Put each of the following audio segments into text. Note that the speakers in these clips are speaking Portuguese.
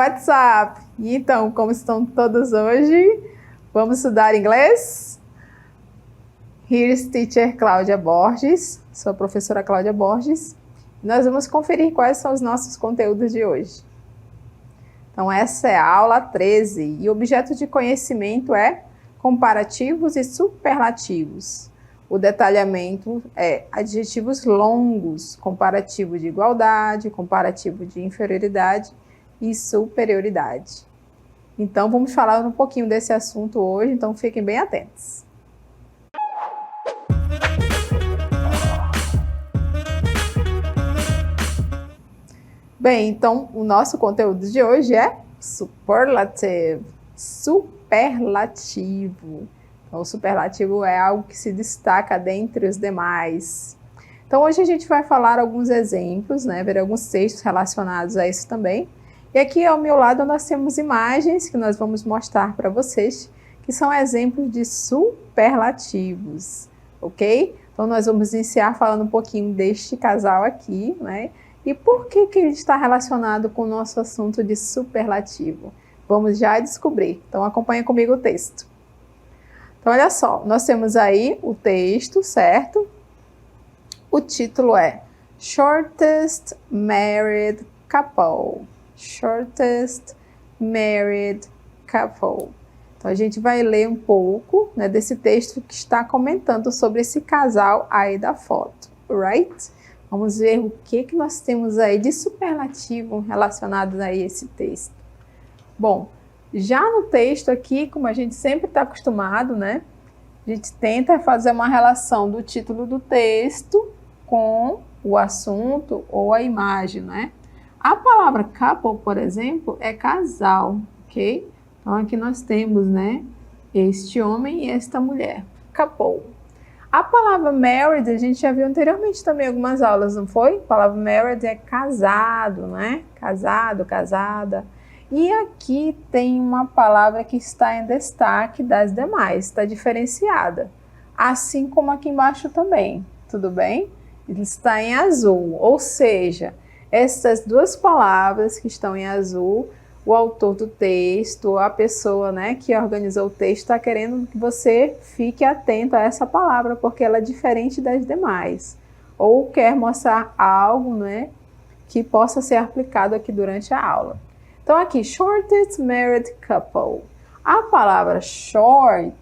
What's up? Então, como estão todos hoje? Vamos estudar inglês? Here's Teacher Cláudia Borges, sou a professora Cláudia Borges. Nós vamos conferir quais são os nossos conteúdos de hoje. Então, essa é a aula 13 e o objeto de conhecimento é comparativos e superlativos. O detalhamento é adjetivos longos, comparativo de igualdade, comparativo de inferioridade e superioridade. Então, vamos falar um pouquinho desse assunto hoje, então fiquem bem atentos. Bem, então o nosso conteúdo de hoje é superlative, superlativo. Então, o superlativo é algo que se destaca dentre os demais. Então, hoje a gente vai falar alguns exemplos, ver alguns textos relacionados a isso também. E aqui ao meu lado nós temos imagens que nós vamos mostrar para vocês, que são exemplos de superlativos, ok? Então, nós vamos iniciar falando um pouquinho deste casal aqui, E por que ele está relacionado com o nosso assunto de superlativo? Vamos já descobrir. Então, acompanha comigo o texto. Então, olha só, nós temos aí o texto, certo? O título é Shortest Married Couple. Shortest Married Couple. Então, a gente vai ler um pouco desse texto que está comentando sobre esse casal aí da foto, right? Vamos ver o que nós temos aí de superlativo relacionado a esse texto. Bom, já no texto aqui, como a gente sempre está acostumado, A gente tenta fazer uma relação do título do texto com o assunto ou a imagem, A palavra couple, por exemplo, é casal, ok? Então, aqui nós temos, este homem e esta mulher, couple. A palavra married, a gente já viu anteriormente também algumas aulas, não foi? A palavra married é casado, Casado, casada. E aqui tem uma palavra que está em destaque das demais, está diferenciada. Assim como aqui embaixo também, tudo bem? Ele está em azul, ou seja, essas duas palavras que estão em azul, o autor do texto, a pessoa que organizou o texto está querendo que você fique atento a essa palavra, porque ela é diferente das demais. Ou quer mostrar algo que possa ser aplicado aqui durante a aula. Então aqui, shortest married couple. A palavra short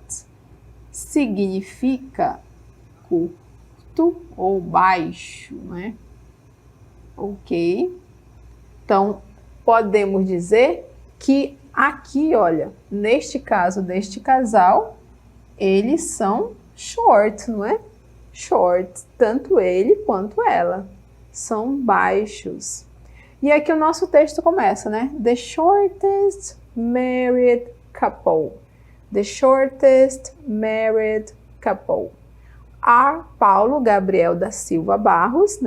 significa curto ou baixo, Ok? Então, podemos dizer que aqui, olha, neste caso deste casal, eles são short, Short, tanto ele quanto ela, são baixos. E aqui o nosso texto começa, The shortest married couple. The shortest married couple. Are Paulo Gabriel da Silva Barros,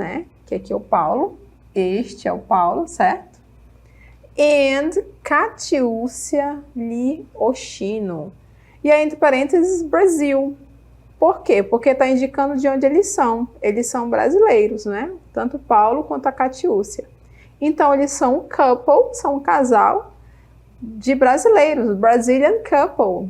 Que aqui é o Paulo, este é o Paulo, certo? And Catiúcia Lee Oshino. E aí, entre parênteses, Brasil. Por quê? Porque está indicando de onde eles são. Eles são brasileiros, Tanto Paulo quanto a Catiúcia. Então, eles são um couple, são um casal de brasileiros, Brazilian couple,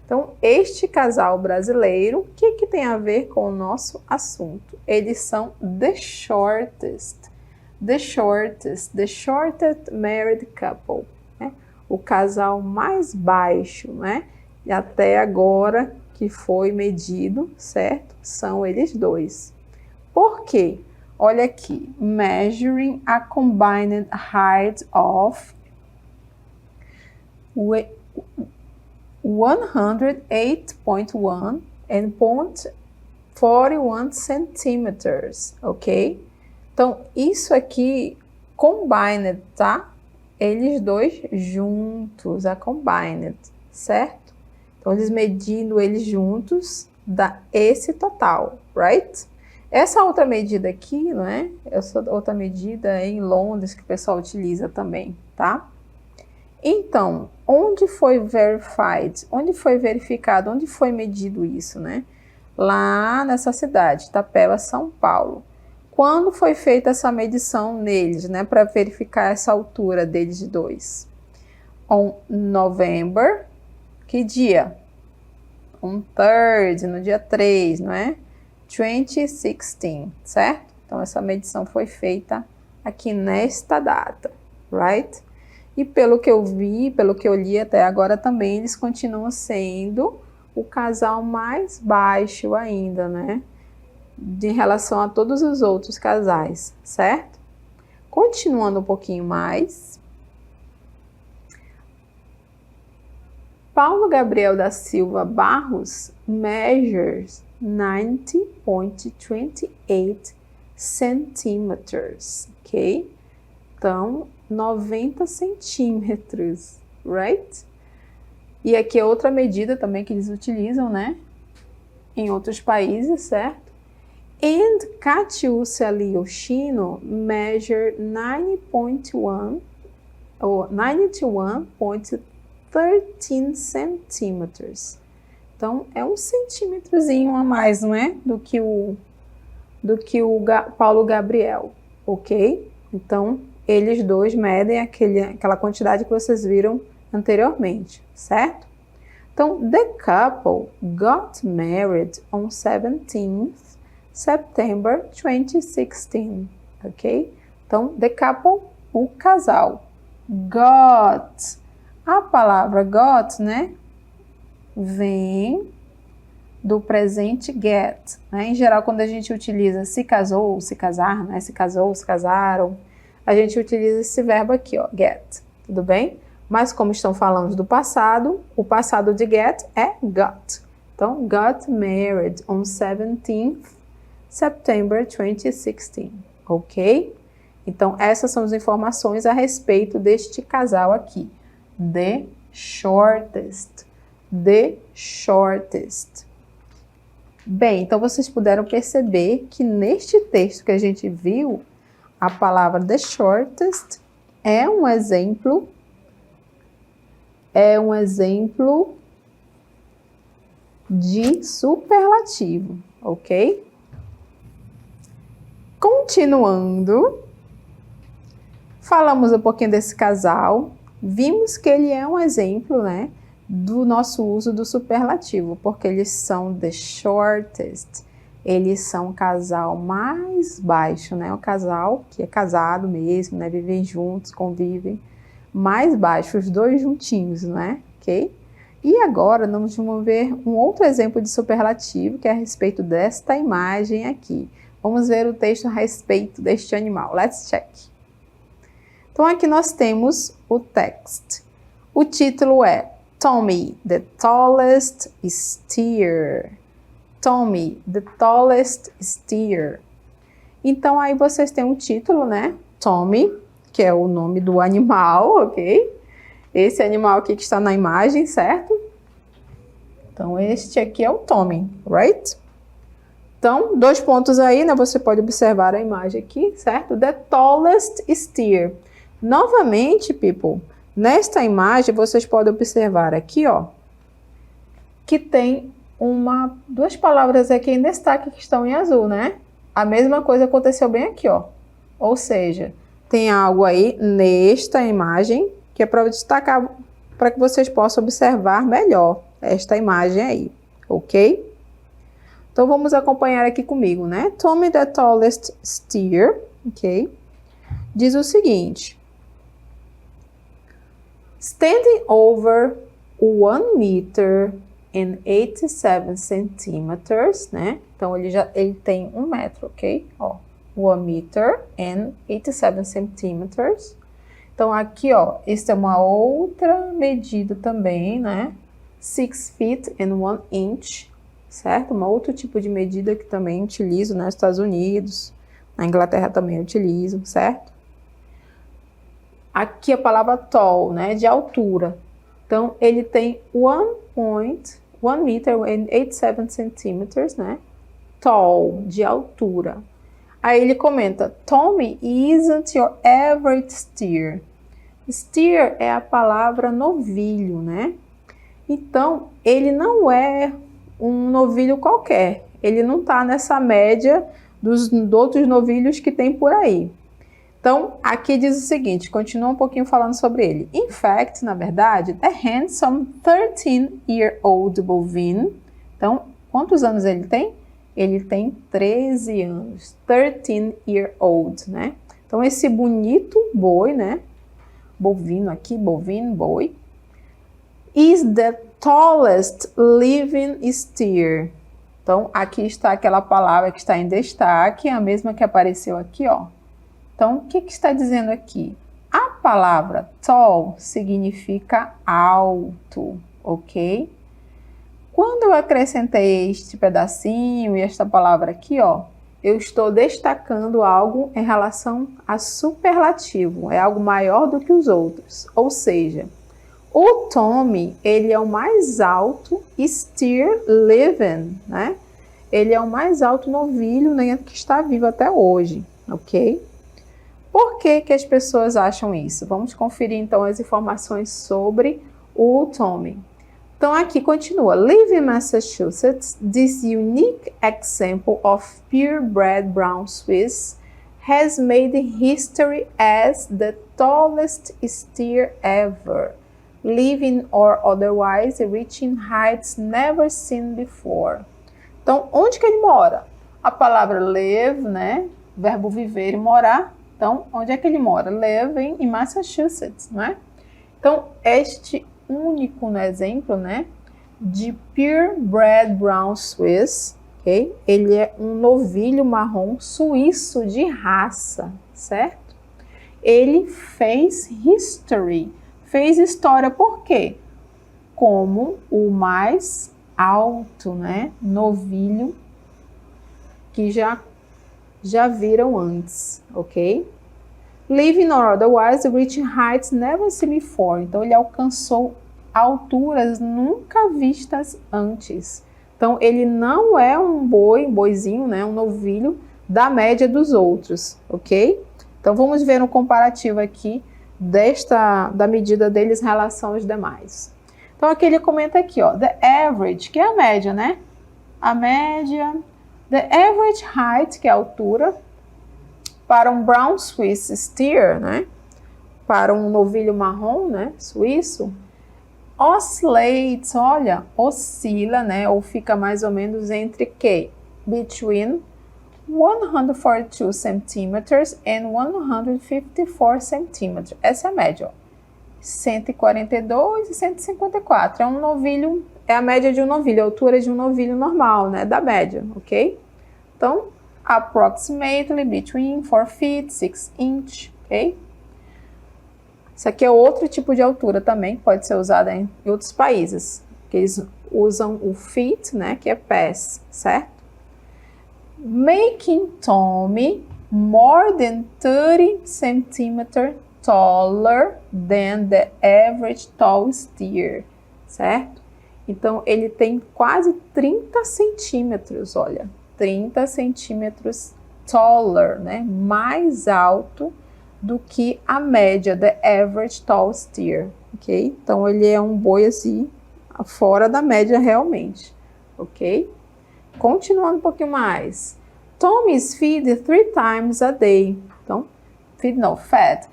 Então, este casal brasileiro, o que tem a ver com o nosso assunto? Eles são the shortest married couple, O casal mais baixo, E até agora que foi medido, certo? São eles dois. Por quê? Olha aqui, measuring a combined height of 108.1 and 0.41 centímetros, ok? Então, isso aqui, combined, tá? Eles dois juntos, a combined, certo? Então, eles medindo eles juntos, dá esse total, right? Essa outra medida aqui, Essa outra medida em Londres que o pessoal utiliza também, tá? Então, onde foi verified? Onde foi verificado? Onde foi medido isso, Lá nessa cidade, Itapeva, São Paulo. quando foi feita essa medição neles, né, para verificar essa altura deles dois? On November, que dia? On 3rd, no dia 3, não é? 2016, certo? Então, essa medição foi feita aqui nesta data, right? E pelo que eu vi, pelo que eu li até agora também, eles continuam sendo o casal mais baixo ainda, né? Em relação a todos os outros casais, certo? Continuando um pouquinho mais. Paulo Gabriel da Silva Barros measures 90.28 centímetros, ok? Então, 90 centímetros, right? E aqui é outra medida também que eles utilizam, né? Em outros países, certo? And Catiúcia Yoshino measure 90.1 ou 91.13 centímetros. Então, é um centímetrozinho a mais, não é? Do que o Paulo Gabriel, ok? Então, eles dois medem aquela quantidade que vocês viram anteriormente, certo? Então, the couple got married on 17th September 2016, ok? Então, the couple, o casal. Got, a palavra got, né, vem do presente get, né? Em geral, quando a gente utiliza se casou, se casar, né, se casou, se casaram, a gente utiliza esse verbo aqui, ó, get, tudo bem? Mas como estão falando do passado, o passado de get é got. Então, got married on 17th September 2016, ok? Então, essas são as informações a respeito deste casal aqui. The shortest. The shortest. Bem, então vocês puderam perceber que neste texto que a gente viu, a palavra the shortest é um exemplo de superlativo, ok? Continuando, falamos um pouquinho desse casal, vimos que ele é um exemplo, né, do nosso uso do superlativo, porque eles são the shortest, eles são o casal mais baixo, né, o casal que é casado mesmo, né, vivem juntos, convivem, mais baixo, os dois juntinhos, né, ok? E agora nós vamos ver um outro exemplo de superlativo, que é a respeito desta imagem aqui. Vamos ver o texto a respeito deste animal. Let's check. Então, aqui nós temos o text. O título é Tommy, the tallest steer. Tommy, the tallest steer. Então, aí vocês têm um título, né? Tommy, que é o nome do animal, ok? Esse animal aqui que está na imagem, certo? Então, este aqui é o Tommy, right? Então, 2 pontos aí, né? Você pode observar a imagem aqui, certo? The tallest steer. Novamente, people, nesta imagem, vocês podem observar aqui, ó, que tem 2 palavras aqui em destaque que estão em azul, né? A mesma coisa aconteceu bem aqui, ó. Ou seja, tem algo aí nesta imagem que é para destacar, para que vocês possam observar melhor esta imagem aí, ok? Então, vamos acompanhar aqui comigo, né? Tommy, the tallest steer, ok? Diz o seguinte. Standing over 1 meter and 87 centimeters, né? Então, ele tem 1 metro, ok? Ó, 1 meter and 87 centimeters. Então, aqui, ó, esta é uma outra medida também, né? 6 feet and 1 inch, certo? Um outro tipo de medida que também utilizo nos Estados Unidos, na Inglaterra também utilizo, certo? Aqui a palavra tall, né? De altura. Então, ele tem 1 meter and 87 centimeters, né? Tall, de altura. Aí ele comenta, Tommy isn't your average steer. Steer é a palavra novilho, né? Então, ele não é um novilho qualquer. Ele não está nessa média dos outros novilhos que tem por aí. Então, aqui diz o seguinte, continua um pouquinho falando sobre ele. In fact, na verdade, the handsome 13-year-old bovine. Então, quantos anos ele tem? Ele tem 13 anos. 13-year-old, né? Então, esse bonito boi, né? Bovino aqui, bovino, boi. Is the tallest living steer. Então, aqui está aquela palavra que está em destaque, a mesma que apareceu aqui, ó. Então, o que está dizendo aqui? A palavra tall significa alto, ok? Quando eu acrescentei este pedacinho e esta palavra aqui, ó, eu estou destacando algo em relação a superlativo, é algo maior do que os outros. Ou seja, o Tommy, ele é o mais alto steer living, né? Ele é o mais alto novilho, né, que está vivo até hoje, ok? Por que que as pessoas acham isso? Vamos conferir então as informações sobre o Tommy. Então aqui continua. Live in Massachusetts, this unique example of purebred brown Swiss has made history as the tallest steer ever, living or otherwise reaching heights never seen before. Então, onde que ele mora? A palavra live, né? Verbo viver e morar. Então, onde é que ele mora? Live em Massachusetts, não é? Então, este único exemplo, né, de purebred brown Swiss, ok? Ele é um novilho marrom suíço de raça, certo? Ele fez history, fez história por quê? Como o mais alto, né, novilho que já viram antes, ok? Living or otherwise, reaching heights never seen before. Então, ele alcançou alturas nunca vistas antes. Então, ele não é um boizinho, né, um novilho da média dos outros, ok? Então, vamos ver um comparativo aqui da medida deles em relação aos demais. Então, aqui ele comenta aqui, ó, the average, que é a média, né? A média, the average height, que é a altura, para um brown Swiss steer, né? Para um novilho marrom, né? Suíço, oscillates, olha, oscila, né? Ou fica mais ou menos entre que? Between 142 centímetros and 154 centímetros. Essa é a média, ó. 142 e 154. É um novilho, é a média de um novilho, a altura de um novilho normal, né? Da média, ok? Então, approximately between 4 feet, 6 inch, ok? Isso aqui é outro tipo de altura também, pode ser usada em outros países, que eles usam o feet, né, que é pés, certo? Making Tommy more than 30 centimeters taller than the average tall steer, certo? Então, ele tem quase 30 centímetros, olha, 30 centímetros taller, né? Mais alto do que a média, the average tall steer, ok? Então, ele é um boi assim, fora da média realmente, ok? Continuando um pouquinho mais. Tommy is fed 3 times a day. Então, feed não, fed.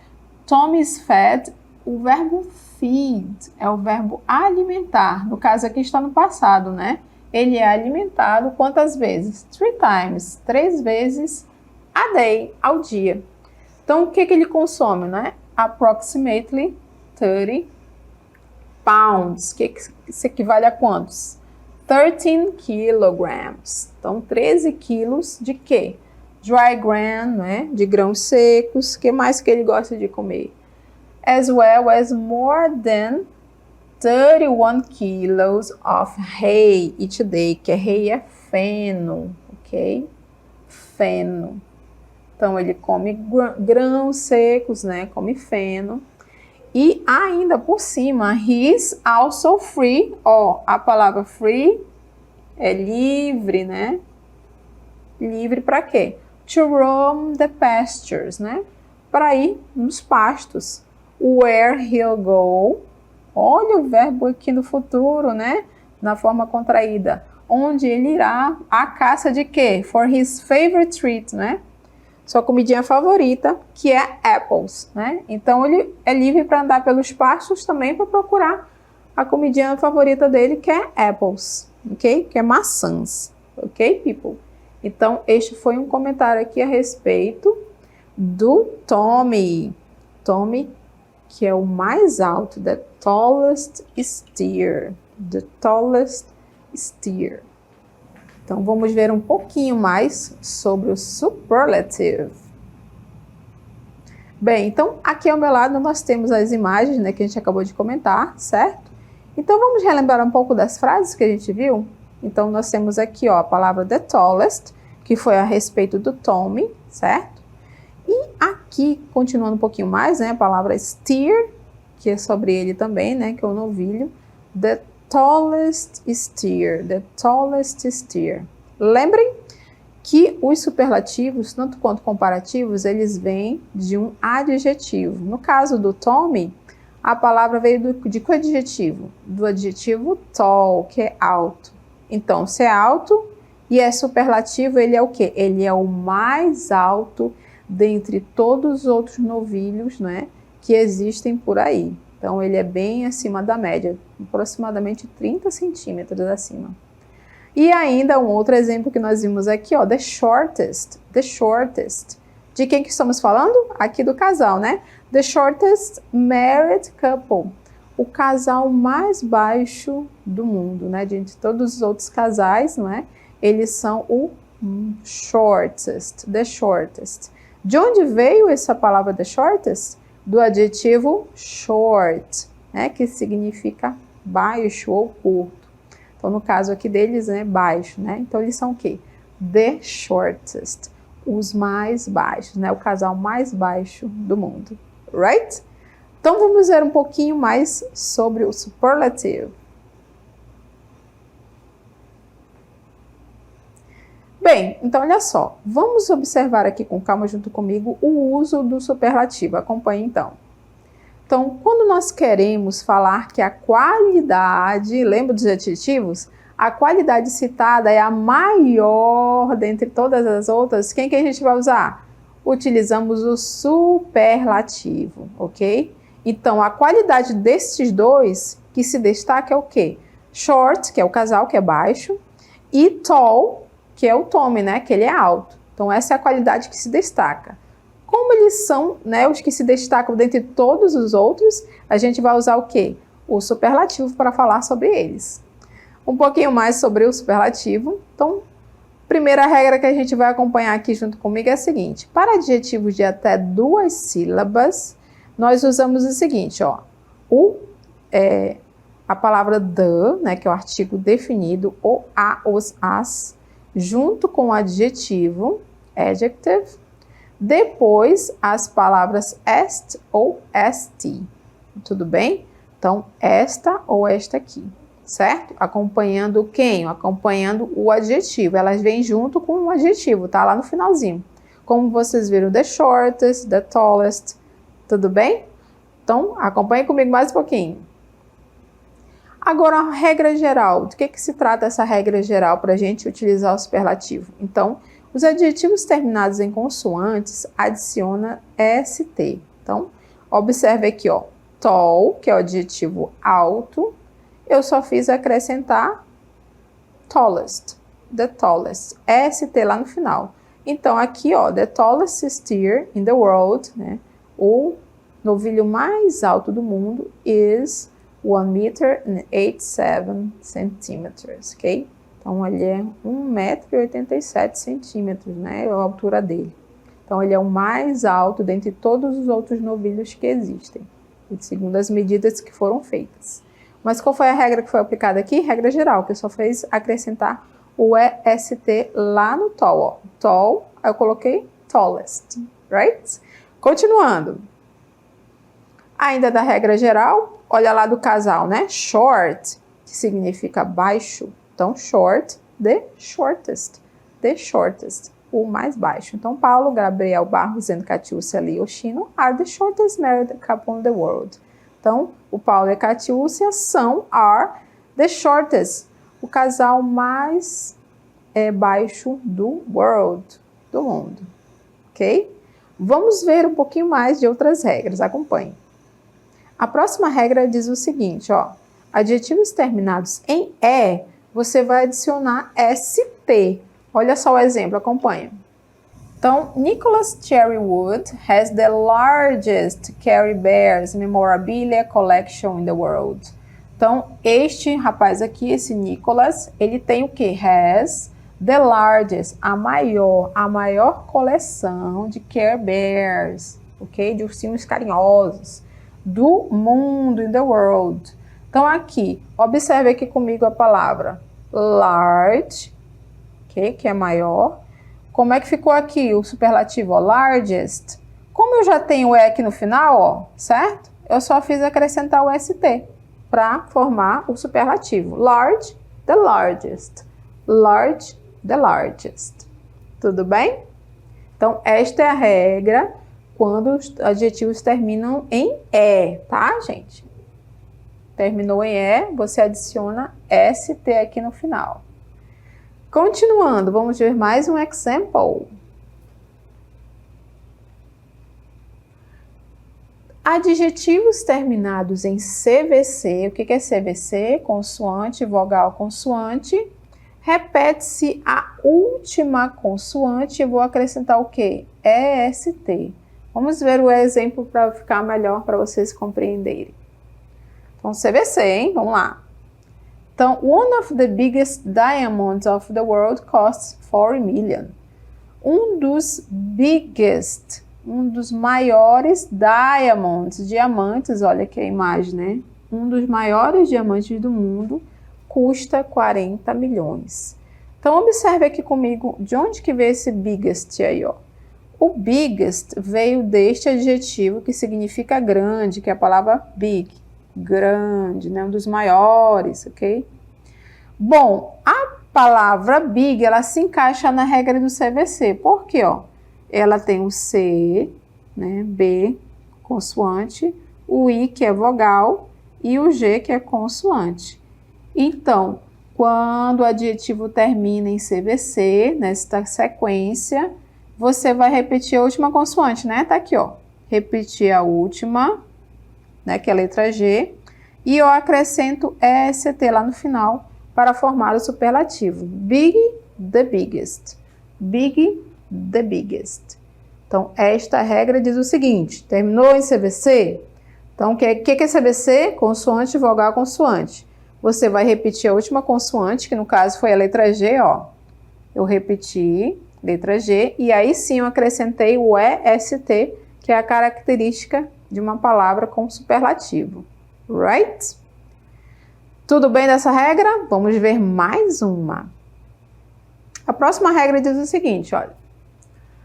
Tommy is fed, o verbo feed é o verbo alimentar. No caso aqui está no passado, né? Ele é alimentado quantas vezes? 3 times, 3 vezes a day, ao dia. Então, o que ele consome, né? Approximately 30 pounds, que isso equivale a quantos? 13 kilograms. Então, 13 quilos de quê? Dry grain, né? De grãos secos. O que mais que ele gosta de comer? As well as more than 31 kilos of hay each day, que hay é feno, ok? Feno. Então, ele come grãos secos, né? Come feno. E ainda por cima, he is also free. Ó, a palavra free é livre, né? Livre para quê? To roam the pastures, né? Para ir nos pastos. Where he'll go. Olha o verbo aqui no futuro, né? Na forma contraída. onde ele irá à caça de quê? For his favorite treat, né? Sua comidinha favorita, que é apples, né? Então ele é livre para andar pelos pastos também para procurar a comidinha favorita dele, que é apples, ok? Que é maçãs, ok, people? Então este foi um comentário aqui a respeito do Tommy. Tommy, que é o mais alto, the tallest steer, the tallest steer. Então, vamos ver um pouquinho mais sobre o superlative. Bem, então, aqui ao meu lado nós temos as imagens, né, que a gente acabou de comentar, certo? Então, vamos relembrar um pouco das frases que a gente viu? Então, nós temos aqui, ó, a palavra the tallest, que foi a respeito do Tommy, certo? E aqui, continuando um pouquinho mais, né, a palavra steer, que é sobre ele também, né, que é o novilho, the tallest steer, the tallest steer. Lembrem que os superlativos, tanto quanto comparativos, eles vêm de um adjetivo. No caso do Tommy, a palavra veio de que adjetivo? Do adjetivo tall, que é alto. Então, se é alto e é superlativo, ele é o quê? Ele é o mais alto dentre todos os outros novilhos, né, que existem por aí. Então, ele é bem acima da média, aproximadamente 30 centímetros acima. E ainda um outro exemplo que nós vimos aqui, ó, the shortest, the shortest. De quem que estamos falando? Aqui do casal, né? The shortest married couple. O casal mais baixo do mundo, né? De todos os outros casais, não é? Eles são o shortest, the shortest. De onde veio essa palavra the shortest? Do adjetivo short, né, que significa baixo ou curto. Então, no caso aqui deles, né, baixo, né? Então, eles são o quê? The shortest, os mais baixos, né? O casal mais baixo do mundo, right? Então, vamos ver um pouquinho mais sobre o superlative. Bem, então olha só, vamos observar aqui com calma junto comigo o uso do superlativo. Acompanhe então. Então, quando nós queremos falar que a qualidade, lembra dos adjetivos? A qualidade citada é a maior dentre todas as outras, quem que a gente vai usar? Utilizamos o superlativo, ok? Então, a qualidade destes dois que se destaca é o quê? Short, que é o casal, que é baixo, e tall, que é o Tommy, né, que ele é alto. Então, essa é a qualidade que se destaca. Como eles são, né, os que se destacam dentre todos os outros, a gente vai usar o quê? O superlativo para falar sobre eles. Um pouquinho mais sobre o superlativo. Então, primeira regra que a gente vai acompanhar aqui junto comigo é a seguinte. Para adjetivos de até 2 sílabas, nós usamos o seguinte, ó. A palavra the, né, que é o artigo definido, o a, os, as, junto com o adjetivo, adjective, depois as palavras est ou st, tudo bem? Então, esta ou esta aqui, certo? Acompanhando quem? Acompanhando o adjetivo, elas vêm junto com o adjetivo, tá? Lá no finalzinho. Como vocês viram, the shortest, the tallest, tudo bem? Então, acompanhe comigo mais um pouquinho. Agora, a regra geral, do que se trata essa regra geral para a gente utilizar o superlativo? Então, os adjetivos terminados em consoantes adiciona ST. Então, observe aqui, ó, tall, que é o adjetivo alto, eu só fiz acrescentar tallest, the tallest, ST lá no final. Então, aqui, ó, the tallest steer in the world, né, o novilho mais alto do mundo is 1 meter and 87 centímetros, ok? Então, ele é 1,87 m, né? É a altura dele. Então, ele é o mais alto dentre todos os outros novilhos que existem, segundo as medidas que foram feitas. Mas qual foi a regra que foi aplicada aqui? Regra geral, que só fez acrescentar o EST lá no tall, ó. Tall, aí eu coloquei tallest, right? Continuando. Ainda da regra geral, olha lá do casal, né? Short, que significa baixo. Então, short, the shortest, o mais baixo. Então, Paulo, Gabriel, Barros, Zeno, Catiúcia, Lee e Oshino are the shortest married couple in the world. Então, o Paulo e a Catiúcia are the shortest, o casal mais baixo do mundo, ok? Vamos ver um pouquinho mais de outras regras, acompanhe. A próxima regra diz o seguinte, ó, adjetivos terminados em E, você vai adicionar ST. Olha só o exemplo, acompanha. Então, Nicholas Cherrywood has the largest Care Bears memorabilia collection in the world. Então, este rapaz aqui, esse Nicholas, ele tem o que? Has the largest, a maior coleção de Care Bears, ok? De ursinhos carinhosos do mundo, in the world. Então, aqui, observe aqui comigo a palavra large, ok? Que é maior. Como é que ficou aqui o superlativo, ó, largest? Como eu já tenho o E aqui no final, ó, certo? Eu só fiz acrescentar o ST para formar o superlativo. Large, the largest. Large, the largest. Tudo bem? Então, esta é a regra quando os adjetivos terminam em E, tá, gente? Terminou em E, você adiciona ST aqui no final. Continuando, vamos ver mais um example. Adjetivos terminados em CVC. O que é CVC? Consoante, vogal, consoante. Repete-se a última consoante e vou acrescentar o quê? EST. Vamos ver o exemplo para ficar melhor para vocês compreenderem. Então, CVC, hein? Vamos lá. Então, one of the biggest diamonds of the world costs 4 million. Um dos maiores diamantes, olha aqui a imagem, né? Um dos maiores diamantes do mundo custa 40 milhões. Então, observe aqui comigo de onde que veio esse biggest aí, ó. O biggest veio deste adjetivo que significa grande, que é a palavra big. Grande, né? Um dos maiores, ok? Bom, a palavra big, ela se encaixa na regra do CVC. Por quê, ó? Ela tem o C, né? B, consoante, o I, que é vogal, e o G, que é consoante. Então, quando o adjetivo termina em CVC, nesta sequência, você vai repetir a última consoante, né? Tá aqui, ó. Repetir a última, né, que é a letra G, e eu acrescento EST lá no final para formar o superlativo. Big, the biggest. Big, the biggest. Então, esta regra diz o seguinte, terminou em CVC? Então, o que é CVC? Consoante, vogal, consoante. Você vai repetir a última consoante, que no caso foi a letra G, ó. Eu repeti, letra G, e aí sim eu acrescentei o EST, que é a característica de uma palavra com superlativo. Right? Tudo bem dessa regra? Vamos ver mais uma. A próxima regra diz o seguinte, olha.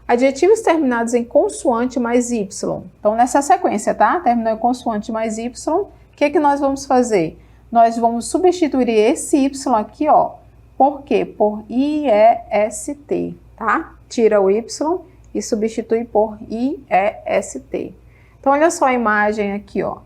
Adjetivos terminados em consoante mais Y. Então, nessa sequência, tá? Terminou em consoante mais Y. O que nós vamos fazer? Nós vamos substituir esse Y aqui, ó. Por quê? Por IEST, tá? Tira o Y e substitui por IEST. Então, olha só a imagem aqui, ó.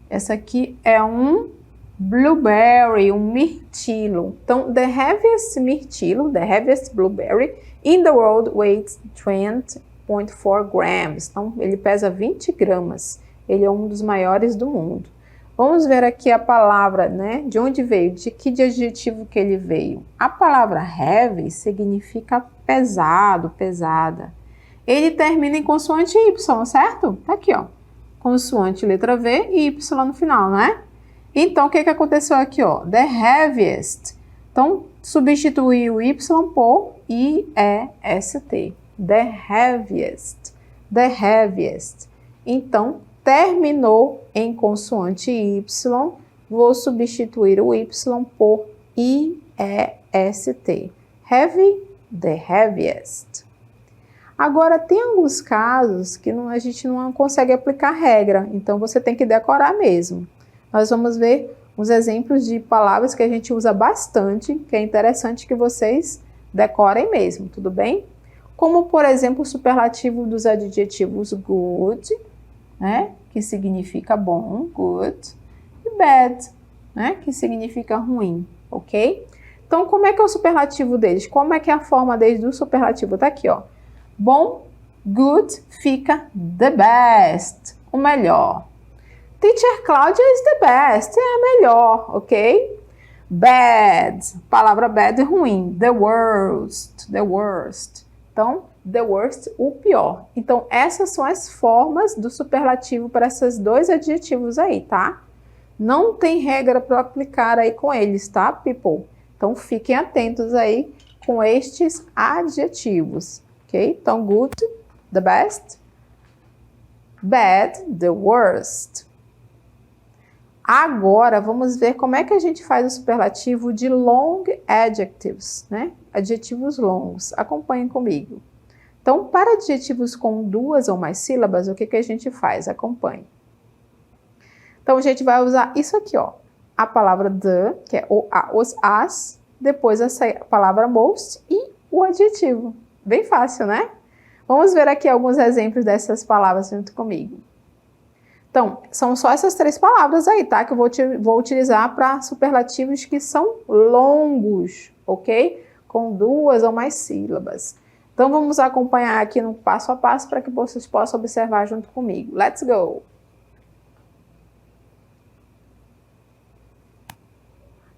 Essa aqui é um blueberry, um mirtilo. Então, the heaviest mirtilo, the heaviest blueberry in the world weighs 20.4 grams. Então, ele pesa 20 gramas. Ele é um dos maiores do mundo. Vamos ver aqui a palavra, né? De onde veio, de que adjetivo que ele veio. A palavra heavy significa pesado, pesada. Ele termina em consoante Y, certo? Tá aqui, ó. Consoante letra V e Y no final, né? Então, o que aconteceu aqui, ó? The heaviest. Então, substitui o Y por IEST. The heaviest. The heaviest. Então, terminou em consoante Y, vou substituir o Y por IEST. Heavy, the heaviest. Agora, tem alguns casos que a gente não consegue aplicar regra, então você tem que decorar mesmo. Nós vamos ver uns exemplos de palavras que a gente usa bastante, que é interessante que vocês decorem mesmo, tudo bem? Como, por exemplo, o superlativo dos adjetivos good, né, que significa bom, good, e bad, né, que significa ruim, ok? Então, como é que é o superlativo deles? Como é que é a forma deles do superlativo? Tá aqui, ó. Bom, good, fica the best, o melhor. Teacher Cláudia is the best, é a melhor, ok? Bad, palavra bad é ruim. The worst, the worst. Então, the worst, o pior. Então, essas são as formas do superlativo para esses dois adjetivos aí, tá? Não tem regra para aplicar aí com eles, tá, people? Então, fiquem atentos aí com estes adjetivos, ok? Então, good, the best. Bad, the worst. Agora, vamos ver como é que a gente faz o superlativo de long adjectives, né? Adjetivos longos. Acompanhem comigo. Então, para adjetivos com duas ou mais sílabas, o que que a gente faz? Acompanhe. Então, a gente vai usar isso aqui, ó. A palavra the, que é o, a, os, as, depois essa palavra most e o adjetivo. Bem fácil, né? Vamos ver aqui alguns exemplos dessas palavras junto comigo. Então, são só essas três palavras aí, tá? Que eu vou utilizar para superlativos que são longos, ok? Com duas ou mais sílabas. Então, vamos acompanhar aqui no passo a passo para que vocês possam observar junto comigo. Let's go!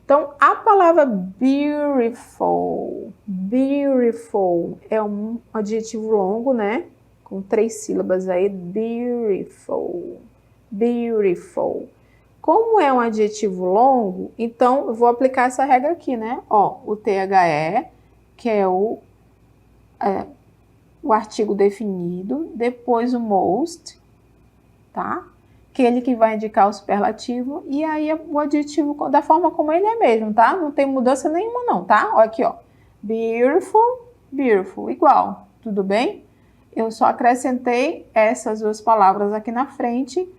Então, a palavra beautiful, beautiful é um adjetivo longo, né? Com três sílabas aí, beautiful, beautiful. Como é um adjetivo longo, então eu vou aplicar essa regra aqui, né? Ó, o THE, que é o artigo definido, depois o most, tá? Aquele que vai indicar o superlativo, e aí o adjetivo da forma como ele é mesmo, tá? Não tem mudança nenhuma não, tá? Olha aqui, ó. Beautiful, beautiful, igual, tudo bem? Eu só acrescentei essas duas palavras aqui na frente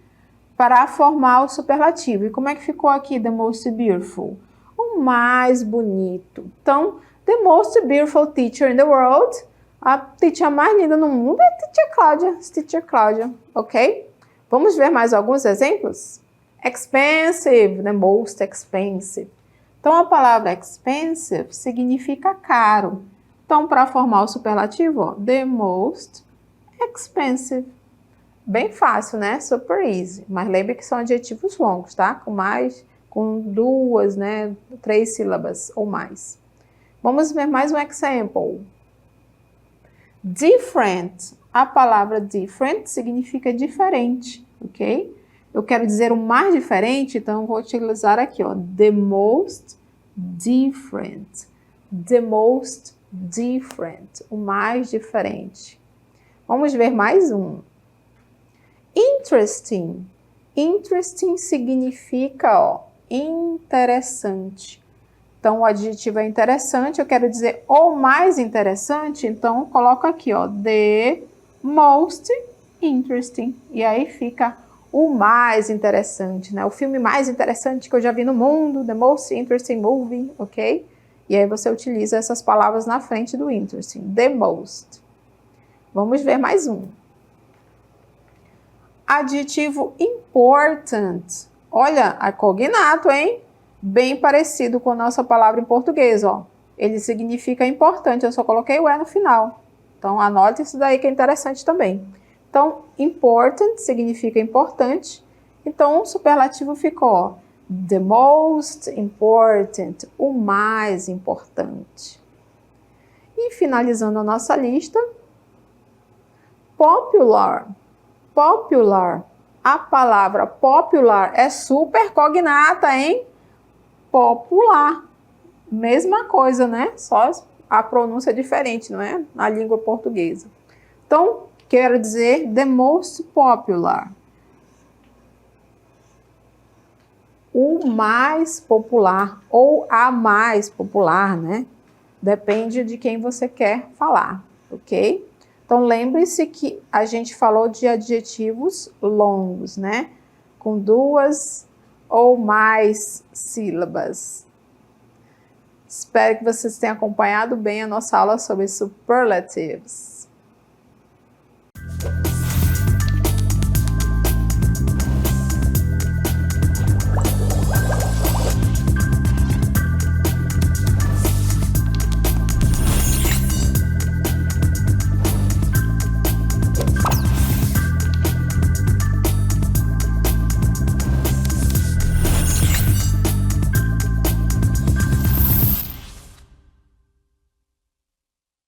para formar o superlativo. E como é que ficou aqui the most beautiful? O mais bonito. Então, the most beautiful teacher in the world, a teacher mais linda no mundo é Teacher Cláudia, ok? Vamos ver mais alguns exemplos? Expensive, the most expensive. Então, a palavra expensive significa caro. Então, para formar o superlativo, ó, the most expensive. Bem fácil, né? Super easy. Mas lembre que são adjetivos longos, tá? Com duas, né? 3 sílabas ou mais. Vamos ver mais um example. Different. A palavra different significa diferente, ok? Eu quero dizer o mais diferente, então eu vou utilizar aqui, ó, the most different. The most different, o mais diferente. Vamos ver mais um. Interesting. Interesting significa, ó, interessante. Então, o adjetivo é interessante, eu quero dizer o mais interessante, então eu coloco aqui, ó, the most interesting. E aí fica o mais interessante, né? O filme mais interessante que eu já vi no mundo, the most interesting movie, ok? E aí você utiliza essas palavras na frente do interesting, the most. Vamos ver mais um. Adjetivo important. Olha, a cognato, hein? Bem parecido com a nossa palavra em português, ó. Ele significa importante, eu só coloquei o no final. Então, anote isso daí que é interessante também. Então, important significa importante. Então, o superlativo ficou, ó, the most important, o mais importante. E finalizando a nossa lista, popular. Popular. A palavra popular é super cognata, hein? Popular. Mesma coisa, né? Só a pronúncia é diferente, não é? Na língua portuguesa. Então, quero dizer the most popular. O mais popular ou a mais popular, né? Depende de quem você quer falar, ok? Então, lembre-se que a gente falou de adjetivos longos, né? Com duas ou mais sílabas. Espero que vocês tenham acompanhado bem a nossa aula sobre superlatives.